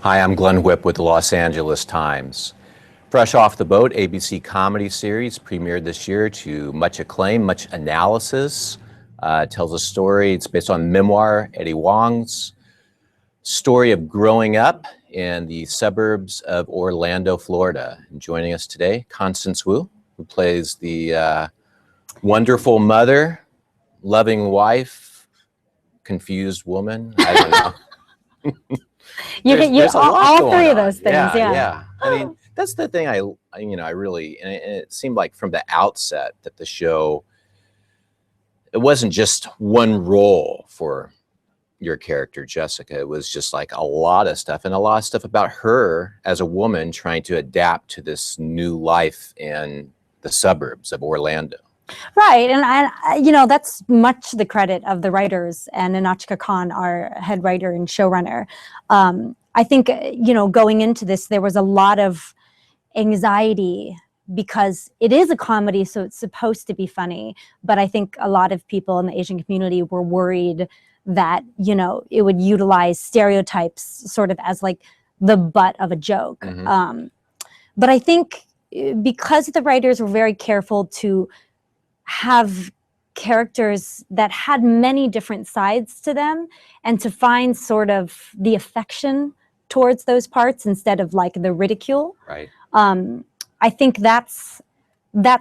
Hi, I'm Glenn Whipp with the Los Angeles Times. Fresh off the boat, ABC comedy series premiered this year to much acclaim, much analysis. Tells a story, it's based on memoir, Eddie Huang's story of growing up in the suburbs of Orlando, Florida. And joining us today, Constance Wu, who plays the wonderful mother, loving wife, confused woman, I don't know. There's a lot all going three of on. those things, yeah. I mean, that's the thing I really, and it seemed like from the outset that the show, it wasn't just one role for your character, Jessica. It was just like a lot of stuff, and a lot of stuff about her as a woman trying to adapt to this new life in the suburbs of Orlando. Right, and that's much the credit of the writers and Anachka Khan, our head writer and showrunner. I think, going into this, there was a lot of anxiety because it is a comedy, so it's supposed to be funny. But I think a lot of people in the Asian community were worried that, it would utilize stereotypes sort of as like the butt of a joke. Mm-hmm. But I think because the writers were very careful to have characters that had many different sides to them and to find sort of the affection towards those parts instead of like the ridicule. Right. I think that's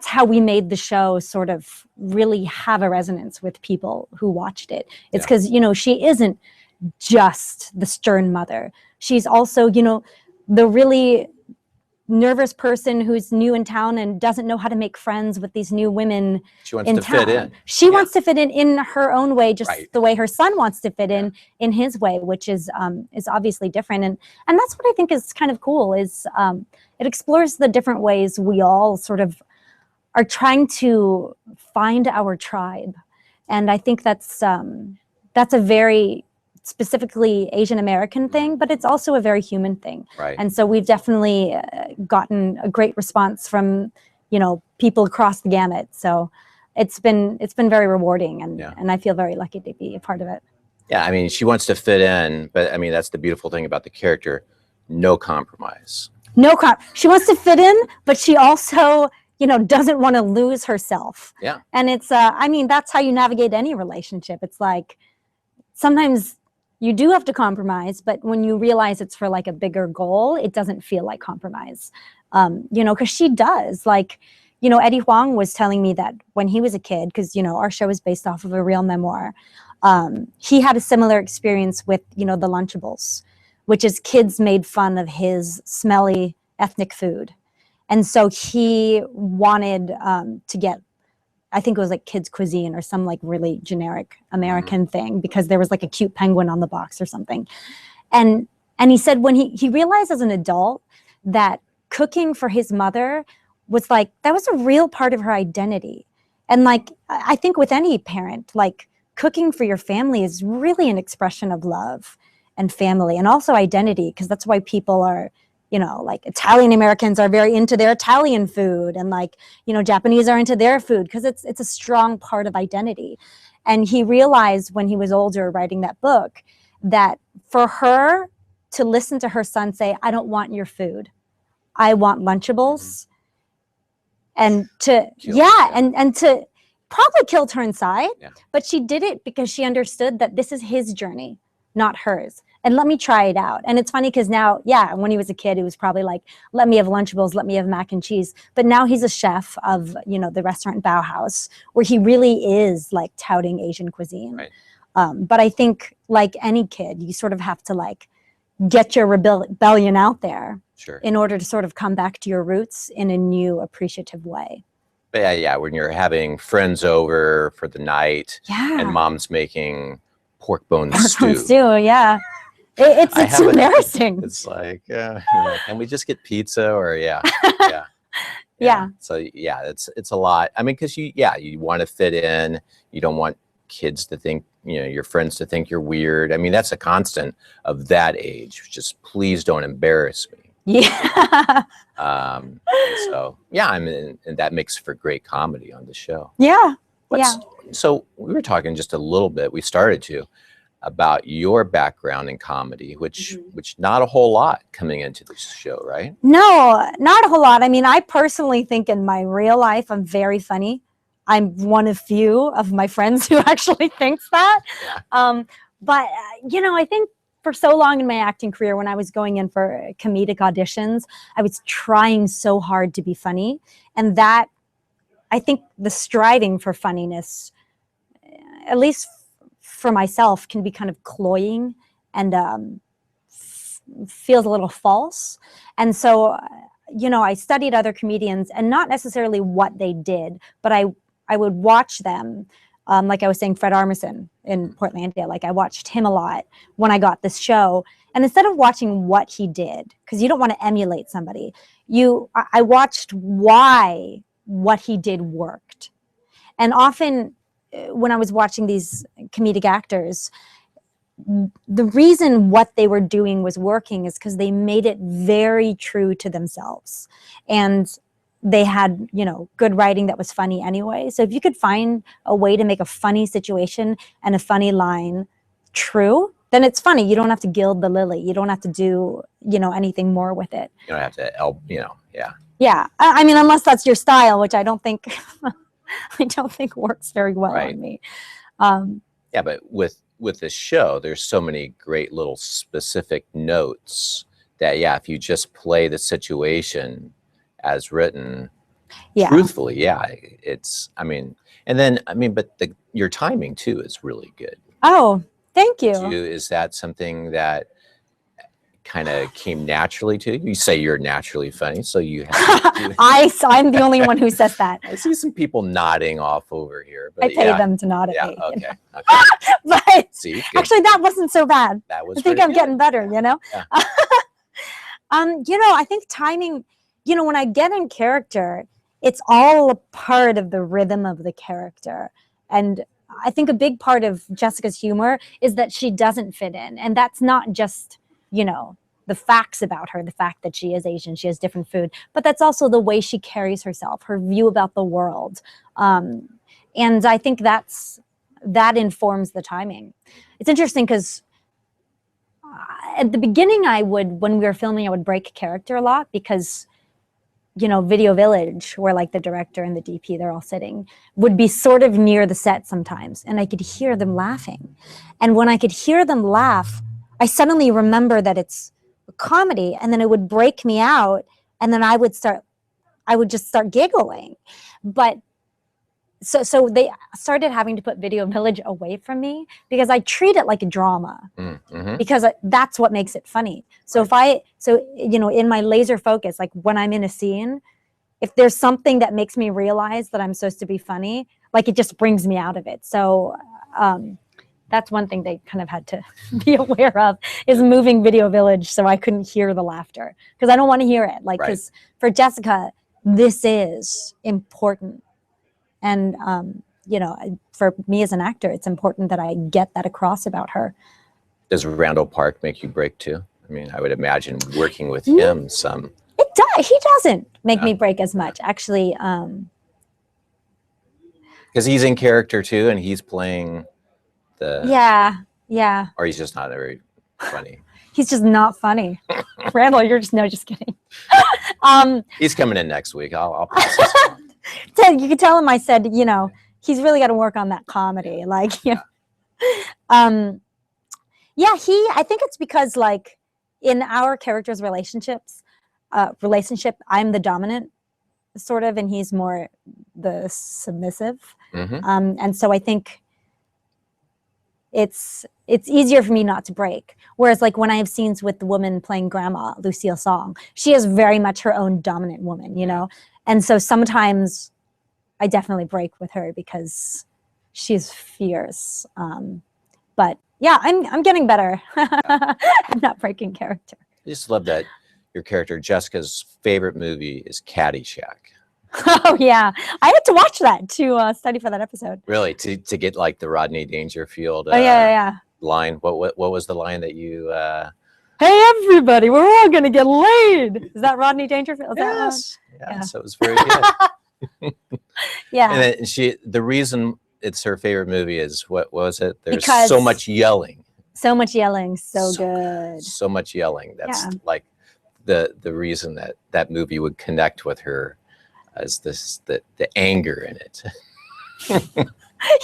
how we made the show sort of really have a resonance with people who watched it. It's because, she isn't just the stern mother. She's also, the really nervous person who's new in town and doesn't know how to make friends with these new women. She wants to fit in. She wants to fit in her own way, just right. the way her son wants to fit in his way, which is obviously different. And that's what I think is kind of cool is it explores the different ways we all sort of are trying to find our tribe. And I think that's a very specifically Asian American thing, but it's also a very human thing. Right. And so we've definitely gotten a great response from, people across the gamut. So it's been very rewarding, and I feel very lucky to be a part of it. Yeah, I mean, she wants to fit in, but I mean, that's the beautiful thing about the character. No compromise. She wants to fit in, but she also, doesn't want to lose herself. Yeah. And it's, that's how you navigate any relationship. It's like, sometimes you do have to compromise, but when you realize it's for like a bigger goal, it doesn't feel like compromise. Because she does. Like, Eddie Huang was telling me that when he was a kid, because, our show is based off of a real memoir, he had a similar experience with, the Lunchables, which is kids made fun of his smelly ethnic food. And so he wanted to get, I think it was like kids cuisine or some like really generic American thing because there was like a cute penguin on the box or something. And he said when he realized as an adult that cooking for his mother was like, that was a real part of her identity. And like, I think with any parent, like cooking for your family is really an expression of love and family and also identity, because that's why people are, like Italian Americans are very into their Italian food, and like, Japanese are into their food because it's a strong part of identity. And he realized when he was older writing that book that for her to listen to her son say, "I don't want your food, I want Lunchables," and to and to probably killed her inside, but she did it because she understood that this is his journey, not hers. And let me try it out. And it's funny because now, when he was a kid, it was probably like, let me have Lunchables, let me have mac and cheese. But now he's a chef of, the restaurant Bauhaus, where he really is like touting Asian cuisine. Right. But I think like any kid, you sort of have to like get your rebellion out there in order to sort of come back to your roots in a new appreciative way. But yeah, when you're having friends over for the night and mom's making pork bone stew. It's embarrassing. It's like, can we just get pizza or So it's a lot. I mean, because you want to fit in. You don't want kids to think, your friends to think you're weird. I mean, that's a constant of that age. Just please don't embarrass me. Yeah. So I mean, and that makes for great comedy on the show. Yeah. So we were talking just a little bit. We started to. about your background in comedy, which not a whole lot coming into this show, right? No, not a whole lot. I mean, I personally think in my real life, I'm very funny. I'm one of few of my friends who actually thinks that. Yeah. But, you know, I think for so long in my acting career, when I was going in for comedic auditions, I was trying so hard to be funny. And that, I think the striving for funniness, at least for myself, can be kind of cloying and feels a little false. And so, you know, I studied other comedians, and not necessarily what they did, but I would watch them. Like I was saying, Fred Armisen in Portlandia, like I watched him a lot when I got this show. And instead of watching what he did, because you don't want to emulate somebody, I watched why what he did worked. And often when I was watching these comedic actors, the reason what they were doing was working is because they made it very true to themselves. And they had, you know, good writing that was funny anyway. So if you could find a way to make a funny situation and a funny line true, then it's funny. You don't have to gild the lily. You don't have to do, you know, anything more with it. You don't have to, you know, yeah. Yeah. I mean, unless that's your style, which I don't think, I don't think works very well on me. Yeah, but with this show, there's so many great little specific notes that, yeah, if you just play the situation as written, truthfully, yeah, it's, I mean, and then, I mean, but your timing too is really good. Oh, thank you. Is that something that kind of came naturally to you? You say you're naturally funny, so you have I'm the only one who says that. I see some people nodding off over here. But I pay them to nod at me. Okay. You know? Okay. But see, actually, that wasn't so bad. That was I think I'm getting better, you know? Yeah. You know, I think timing, you know, when I get in character, it's all a part of the rhythm of the character. And I think a big part of Jessica's humor is that she doesn't fit in. And that's not just, you know, the facts about her, the fact that she is Asian, she has different food, but that's also the way she carries herself, her view about the world. And I think that informs the timing. It's interesting because at the beginning, when we were filming, I would break character a lot because, you know, Video Village, where like the director and the DP, they're all sitting, would be sort of near the set sometimes. And I could hear them laughing. And when I could hear them laugh, I suddenly remember that it's a comedy, and then it would break me out. And then I would just start giggling. But so they started having to put Video Village away from me because I treat it like a drama, because that's what makes it funny. So you know, in my laser focus, like when I'm in a scene, if there's something that makes me realize that I'm supposed to be funny, like it just brings me out of it. So that's one thing they kind of had to be aware of, is moving Video Village so I couldn't hear the laughter, because I don't want to hear it. Like, because for Jessica, this is important. And, you know, for me as an actor, it's important that I get that across about her. Does Randall Park make you break too? I mean, I would imagine working with him some. It does. He doesn't make me break as much, actually. Because he's in character too, and he's playing the. Yeah. Or he's just not very funny. He's just not funny. Randall, just kidding. He's coming in next week. I'll pass this on. You could tell him I said, you know, he's really got to work on that comedy. Like, you know. I think it's because, like, in our characters' relationship, I'm the dominant sort of, and he's more the submissive. And so I think it's easier for me not to break. Whereas, like, when I have scenes with the woman playing Grandma, Lucille Song, she is very much her own dominant woman, you know? And so sometimes I definitely break with her because she's fierce. But yeah, I'm getting better. I'm not breaking character. I just love that your character, Jessica's favorite movie is Caddyshack. Oh yeah, I had to watch that to study for that episode. Really, to get like the Rodney Dangerfield line. What was the line that you? Hey everybody, we're all gonna get laid. Is that Rodney Dangerfield? Yes. Yeah. So it was very good. Yeah. And then the reason it's her favorite movie is what was it? There's so much yelling. So much yelling, so So good. So much yelling. That's Yeah. like the reason that that movie would connect with her, as the anger in it.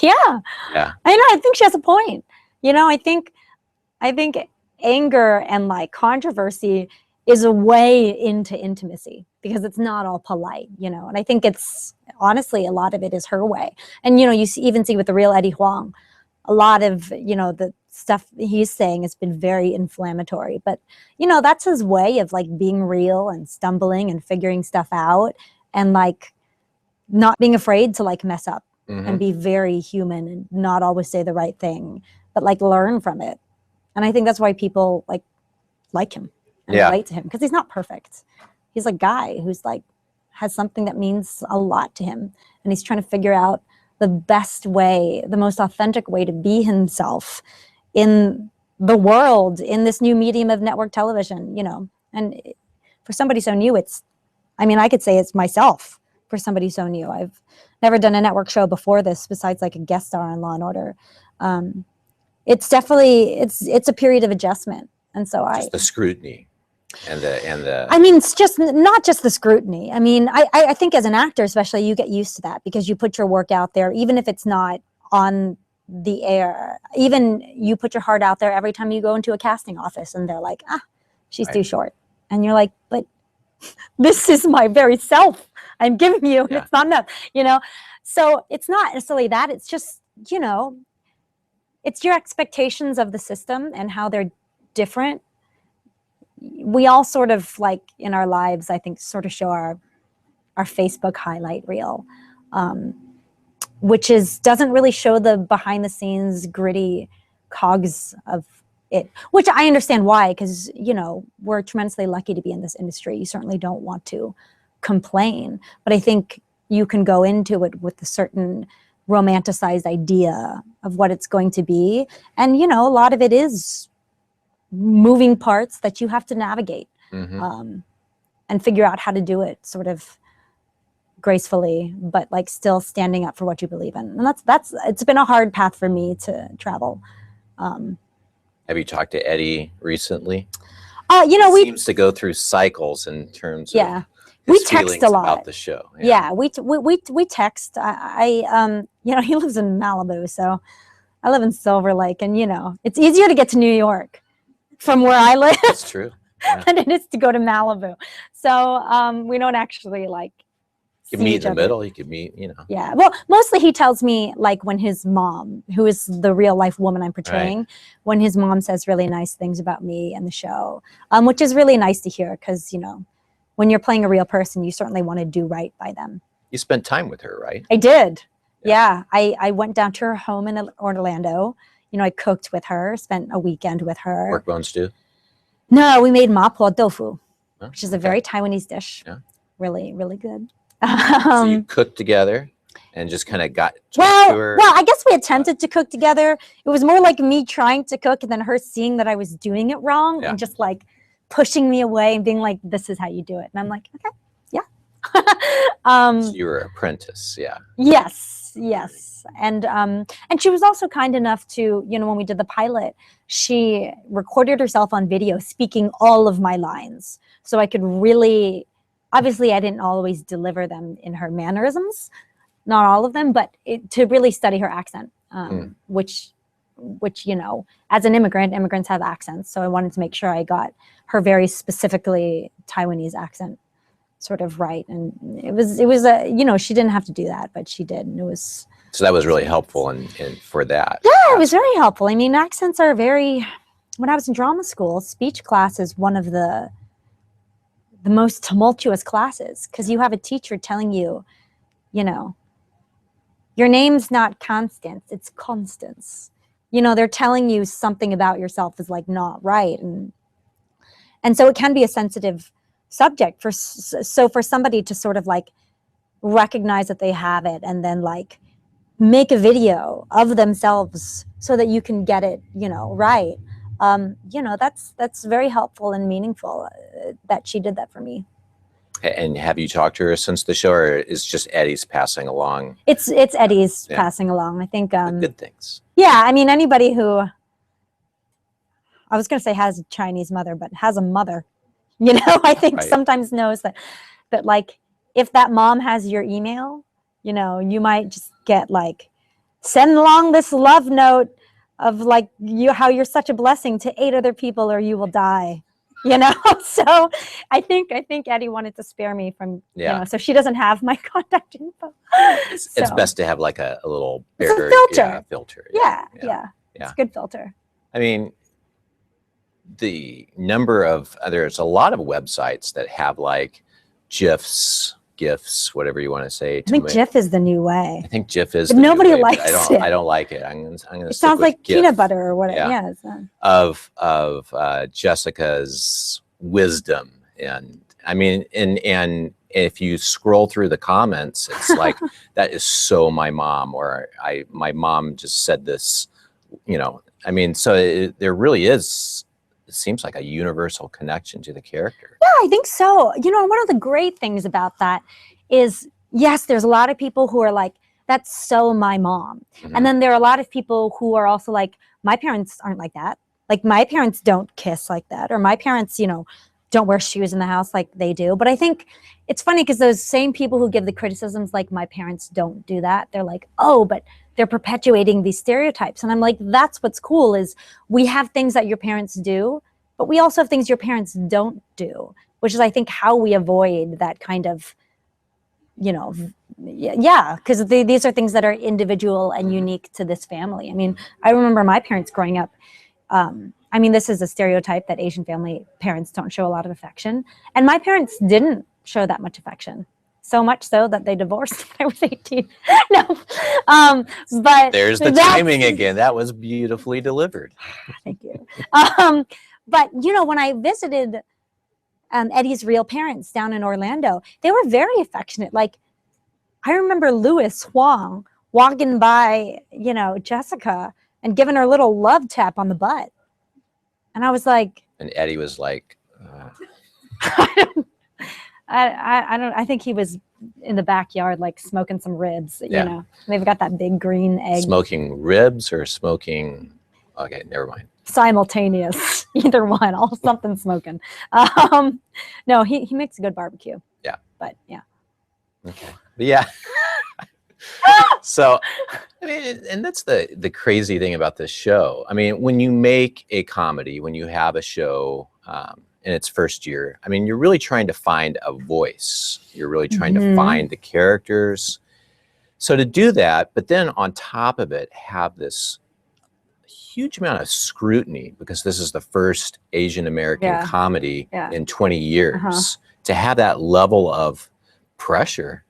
Yeah, Yeah. I know. I think she has a point. I think anger and like controversy is a way into intimacy because it's not all polite, and I think it's honestly a lot of it is her way. And you even see with the real Eddie Huang, a lot of the stuff he's saying has been very inflammatory, but that's his way of like being real and stumbling and figuring stuff out, and like not being afraid to like mess up and be very human and not always say the right thing, but like learn from it. And I think that's why people like him and relate to him, because he's not perfect. He's a guy who's like has something that means a lot to him, and he's trying to figure out the best way, the most authentic way to be himself in the world, in this new medium of network television, And for somebody so new, I could say it's myself. For somebody so new, I've never done a network show before this besides like a guest star on Law and Order. It's definitely it's a period of adjustment, and so just the scrutiny and the it's just not just the scrutiny. I think as an actor especially, you get used to that because you put your work out there, even if it's not on the air. Even you put your heart out there every time you go into a casting office and they're like, she's too short, and you're like, but this is my very self I'm giving you, and it's not enough, so it's not necessarily that, it's just it's your expectations of the system and how they're different. We all sort of like in our lives, I think, sort of show our Facebook highlight reel, which doesn't really show the behind the scenes gritty cogs of it, which I understand why, because we're tremendously lucky to be in this industry. You certainly don't want to complain, but I think you can go into it with a certain romanticized idea of what it's going to be, and a lot of it is moving parts that you have to navigate, and figure out how to do it sort of gracefully, but like still standing up for what you believe in. And that's it's been a hard path for me to travel. Have you talked to Eddie recently? We seems to go through cycles in terms of we text a lot about the show. We text. He lives in Malibu, so I live in Silver Lake, and it's easier to get to New York from where I live. That's true. Than it is to go to Malibu. So we don't actually like. You could meet in the middle. You could meet, Yeah. Well, mostly he tells me like when his mom, who is the real life woman I'm portraying, when his mom says really nice things about me and the show, which is really nice to hear because, when you're playing a real person, you certainly want to do right by them. You spent time with her, right? I did. Yeah. I went down to her home in Orlando. I cooked with her, spent a weekend with her. Pork bone stew? No, we made mapo tofu, which is a very Taiwanese dish. Yeah. Really, really good. So you cooked together and just kind of got well, I guess we attempted to cook together. It was more like me trying to cook and then her seeing that I was doing it wrong and just like pushing me away and being like, this is how you do it. And I'm like, okay, yeah. So you were an apprentice, Yes. And she was also kind enough to, when we did the pilot, she recorded herself on video speaking all of my lines. So I could really, obviously I didn't always deliver them in her mannerisms, not all of them, but to really study her accent, which, as an immigrants have accents. So I wanted to make sure I got her very specifically Taiwanese accent sort of right. And it was she didn't have to do that, but she did. And it was. So that was really helpful and for that. Yeah, it was very helpful. Accents are when I was in drama school, speech class is one of the most tumultuous classes because you have a teacher telling you, your name's not Constance, it's Constance. They're telling you something about yourself is like not right. And so it can be a sensitive subject for somebody to sort of like recognize that they have it and then like make a video of themselves so that you can get it, right. That's very helpful and meaningful that she did that for me. And have you talked to her since the show, or is just Eddie's passing along? It's Eddie's passing along. I think good things. Yeah, anybody who I was going to say has a Chinese mother, but has a mother, you know, I think Right. sometimes knows that like, if that mom has your email, you know, you might just get like, send along this love note of like how you're such a blessing to 8 other people or you will die, you know. So I think Eddie wanted to spare me from, you know, so she doesn't have my contact info. It's best to have like a little barrier, filter. Yeah, filter. Yeah. It's a good filter. I mean, the number of there's a lot of websites that have like GIFs, whatever you want to say. I think GIF is the new way. I think GIF is. But the nobody new way, likes it. I don't like it. I'm gonna. It sounds like GIF. peanut butter or whatever. Yeah. Of Jessica's wisdom, and I mean, and if you scroll through the comments, it's like that is so my mom, or my mom just said this, you know. I mean, so there really is. It seems like a universal connection to the character. Yeah, I think so. You know, one of the great things about that is, yes, there's a lot of people who are like, that's so my mom. Mm-hmm. And then there are a lot of people who are also like, my parents aren't like that. Like, my parents don't kiss like that. Or my parents, you know, don't wear shoes in the house like they do. But I think it's funny because those same people who give the criticisms like, my parents don't do that, they're like, oh, but they're perpetuating these stereotypes. And I'm like, that's what's cool is we have things that your parents do, but we also have things your parents don't do, which is, I think, how we avoid that kind of, you know, because these are things that are individual and unique to this family. I mean, I remember my parents growing up. I mean, this is a stereotype that Asian family parents don't show a lot of affection. And my parents didn't show that much affection. So much so that they divorced when I was 18. No, but there's the timing again. That was beautifully delivered. Thank you. But you know, when I visited Eddie's real parents down in Orlando, they were very affectionate. Like, I remember Huang walking by, you know, Jessica and giving her a little love tap on the butt, and I was like, and Eddie was like, I think he was in the backyard, like smoking some ribs, you know, they've got that big green egg. Smoking ribs or smoking, okay, never mind. Simultaneous, either one, all something smoking. No, he makes a good barbecue. Yeah. But yeah. Okay. But yeah. So, I mean, and that's the crazy thing about this show. I mean, when you make a comedy, when you have a show, in its first year, I mean, you're really trying to find a voice. You're really trying to find the characters. So to do that, but then on top of it, have this huge amount of scrutiny because this is the first Asian American comedy in 20 years. To have that level of pressure,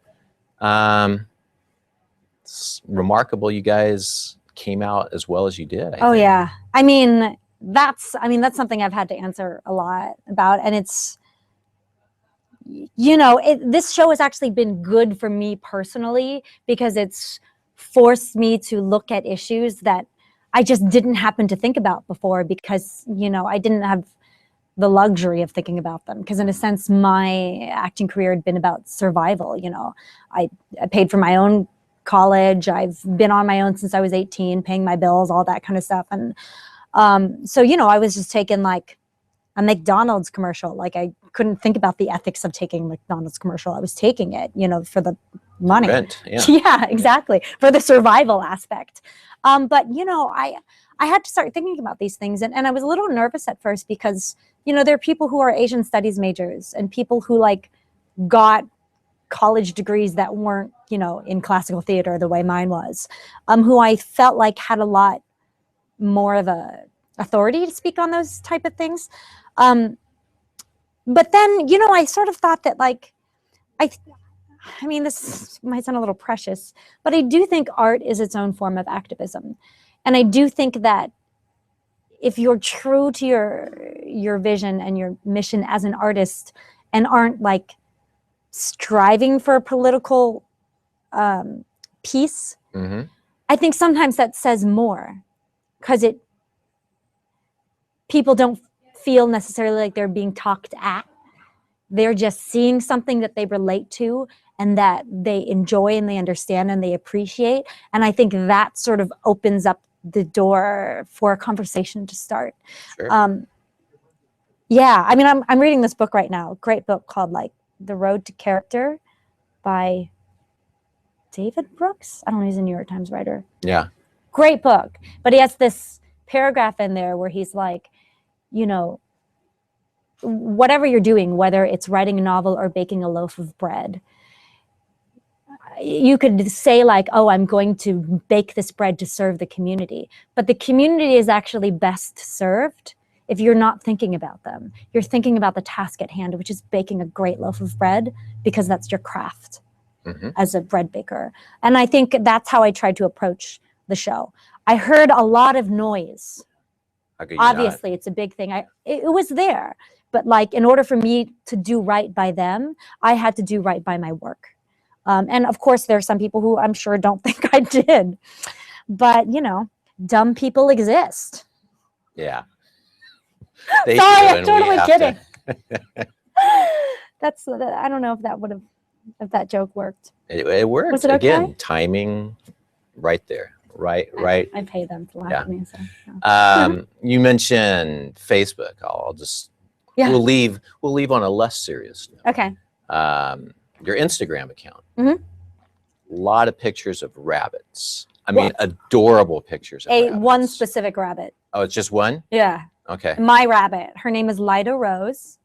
it's remarkable. You guys came out as well as you did. I think. Yeah. I mean, that's something I've had to answer a lot about. And it's, you know, this show has actually been good for me personally because it's forced me to look at issues that I just didn't happen to think about before because, you know, I didn't have the luxury of thinking about them. Because in a sense, my acting career had been about survival. You know, I paid for my own college. I've been on my own since I was 18, paying my bills, all that kind of stuff. And so, you know, I was just taking like a McDonald's commercial. Like, I couldn't think about the ethics of taking a McDonald's commercial. I was taking it, you know, for the money. Rent, yeah, exactly. For the survival aspect. But, you know, I had to start thinking about these things. And I was a little nervous at first because, you know, there are people who are Asian studies majors and people who like got college degrees that weren't, you know, in classical theater the way mine was, who I felt like had a lot more of a authority to speak on those type of things. But then, you know, I sort of thought that like, I mean, this might sound a little precious, but I do think art is its own form of activism. And I do think that if you're true to your vision and your mission as an artist and aren't like striving for a political peace, I think sometimes that says more because people don't feel necessarily like they're being talked at. They're just seeing something that they relate to and that they enjoy and they understand and they appreciate. And I think that sort of opens up the door for a conversation to start. Sure. Yeah, I mean, I'm reading this book right now, great book called like The Road to Character by David Brooks. I don't know, he's a New York Times writer. Yeah. Great book. But he has this paragraph in there where he's like, you know, whatever you're doing, whether it's writing a novel or baking a loaf of bread, you could say like, oh, I'm going to bake this bread to serve the community. But the community is actually best served if you're not thinking about them. You're thinking about the task at hand, which is baking a great loaf of bread, because that's your craft as a bread baker. And I think that's how I tried to approach the show. I heard a lot of noise. Obviously, it's a big thing. It was there. But like, in order for me to do right by them, I had to do right by my work. And of course, there are some people who I'm sure don't think I did. But, you know, dumb people exist. Yeah. Sorry, I'm totally kidding. That's, I don't know if that would have, if that joke worked. It worked. Was it okay? Again, timing right there. Right. I pay them to laugh at me. So, you mentioned Facebook. I'll just, we'll leave on a less serious note. Okay. Your Instagram account. Mm-hmm. A lot of pictures of rabbits. I mean, adorable pictures of rabbits. One specific rabbit. Oh, it's just one? Yeah. Okay. My rabbit. Her name is Lida Rose.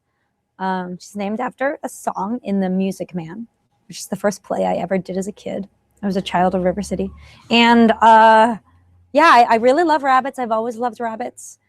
She's named after a song in The Music Man, which is the first play I ever did as a kid. I was a child of River City. And yeah, I really love rabbits. I've always loved rabbits.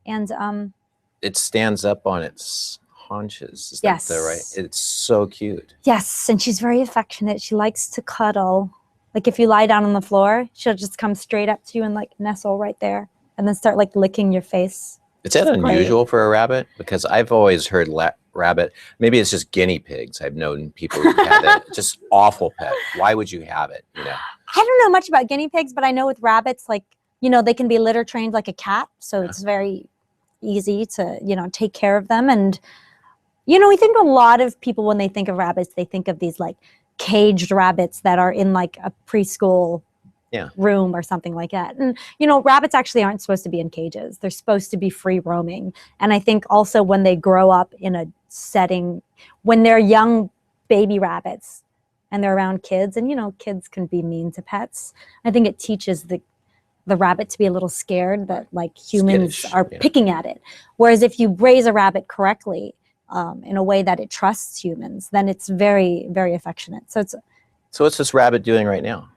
And it stands up on its haunches. Is yes. that right? It's so cute. Yes, and she's very affectionate. She likes to cuddle. Like if you lie down on the floor, she'll just come straight up to you and like nestle right there and then start like licking your face. Is that unusual for a rabbit? Because I've always heard rabbit, maybe it's just guinea pigs. I've known people who have that just awful pet. Why would you have it? You know? I don't know much about guinea pigs, but I know with rabbits, like, you know, they can be litter trained like a cat. So it's very easy to, you know, take care of them. And, you know, we think a lot of people, when they think of rabbits, they think of these like caged rabbits that are in like a preschool room or something like that. And, you know, rabbits actually aren't supposed to be in cages. They're supposed to be free roaming. And I think also when they grow up in a setting, when they're young baby rabbits and they're around kids, and, you know, kids can be mean to pets. I think it teaches the rabbit to be a little scared that like humans are picking at it. Whereas if you raise a rabbit correctly, in a way that it trusts humans, then it's very, very affectionate. So what's this rabbit doing right now?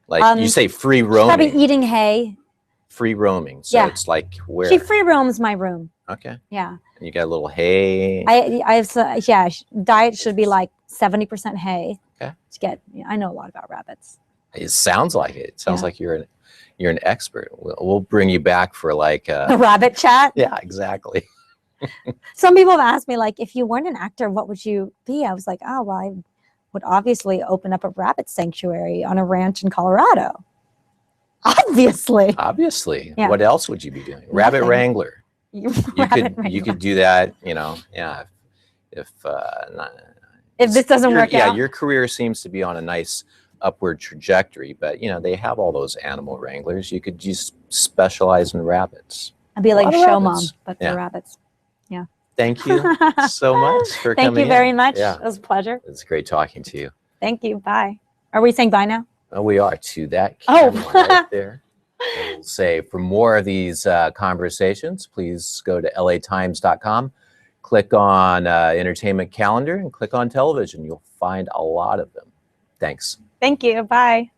Like you say, free roaming. Probably eating hay. Free roaming. So it's like where? She free roams my room. Okay. Yeah. And you got a little hay. I have diet should be like 70% hay. Okay. I know a lot about rabbits. It sounds like it. It sounds like you're an expert. We'll bring you back for like a rabbit chat. Yeah, exactly. Some people have asked me, like, if you weren't an actor, what would you be? I was like, oh, well, I would obviously open up a rabbit sanctuary on a ranch in Colorado. Obviously. Yeah. What else would you be doing? Rabbit wrangler. You could do that, you know. Yeah. If this doesn't work out. Yeah, your career seems to be on a nice upward trajectory, but you know, they have all those animal wranglers. You could just specialize in rabbits. I'd be like a show mom, but for rabbits. Yeah. Thank you so much for coming in. Thank you very much. Yeah. It was a pleasure. It's great talking to you. Thank you. Bye. Are we saying bye now? Oh, we are, to that camera right there. We'll say for more of these conversations, please go to latimes.com, click on entertainment calendar, and click on television. You'll find a lot of them. Thanks. Thank you. Bye.